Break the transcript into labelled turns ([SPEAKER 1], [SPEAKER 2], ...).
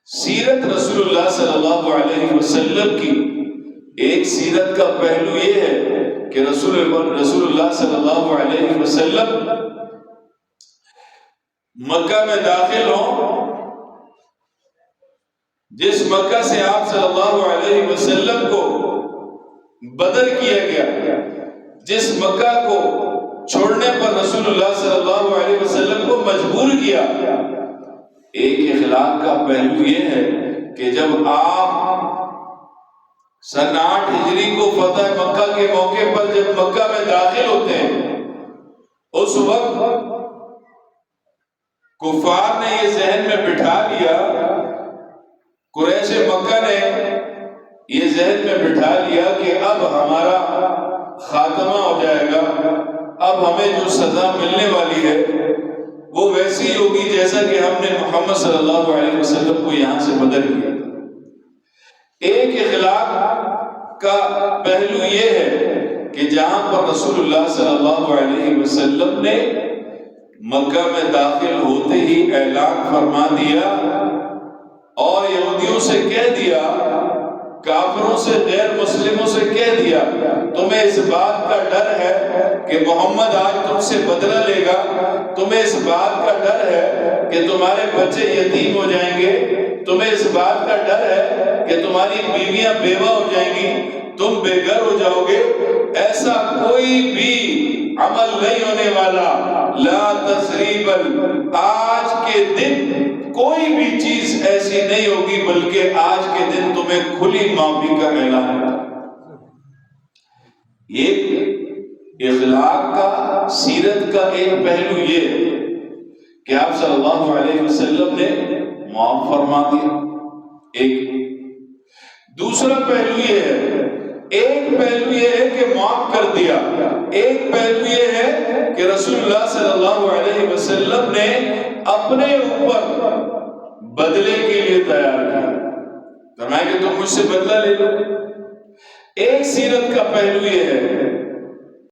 [SPEAKER 1] سیرت رسول اللہ صلی اللہ علیہ وسلم کی ایک سیرت کا پہلو یہ ہے کہ رسول اللہ صلی اللہ علیہ وسلم مکہ میں داخل ہوں، جس مکہ سے آپ صلی اللہ علیہ وسلم کو بدر کیا گیا، جس مکہ کو چھوڑنے پر رسول اللہ صلی اللہ علیہ وسلم کو مجبور کیا، ایک اخلاق کا پہلو یہ ہے کہ جب آپ سن 8 ہجری کو فتح مکہ کے موقع پر جب مکہ میں داخل ہوتے ہیں، اس وقت کفار نے یہ ذہن میں بٹھا لیا، قریش مکہ نے یہ ذہن میں بٹھا لیا کہ اب ہمارا خاتمہ ہو جائے گا، اب ہمیں جو سزا ملنے والی ہے وہ ویسی ہوگی جیسا کہ ہم نے محمد صلی اللہ علیہ وسلم کو یہاں سے بدل کیا۔ ایک اخلاق کا پہلو یہ ہے کہ جہاں پر رسول اللہ صلی اللہ علیہ وسلم نے مکہ میں داخل ہوتے ہی اعلان فرما دیا اور یہودیوں سے کہہ دیا، کافروں سے، غیر مسلموں سے کہہ دیا، تمہیں اس بات کا ڈر ہے کہ محمد آج تم سے بدلہ لے گا، تمہیں اس بات کا ڈر ہے کہ تمہارے بچے یتیم ہو جائیں گے، تمہیں اس بات کا ڈر ہے کہ تمہاری بیویاں بیوہ ہو جائیں گی، تم بے گھر ہو جاؤ گے، ایسا کوئی بھی عمل نہیں ہونے والا۔ لا تثریب، آج کے دن کوئی بھی چیز ایسی نہیں ہوگی، بلکہ آج کے دن تمہیں کھلی معافی کا اعلان ہے۔ ایک اخلاق کا، سیرت کا ایک پہلو یہ ہے کہ آپ صلی اللہ علیہ وسلم نے معاف فرما دیا۔ ایک دوسرا پہلو یہ ہے، ایک پہلو یہ ہے کہ معاف کر دیا، ایک پہلو یہ ہے کہ رسول اللہ صلی اللہ علیہ وسلم نے اپنے اوپر بدلے کے لیے تیار کیا، فرمایا کہ تم مجھ سے بدلہ لے لو۔ ایک سیرت کا پہلو یہ ہے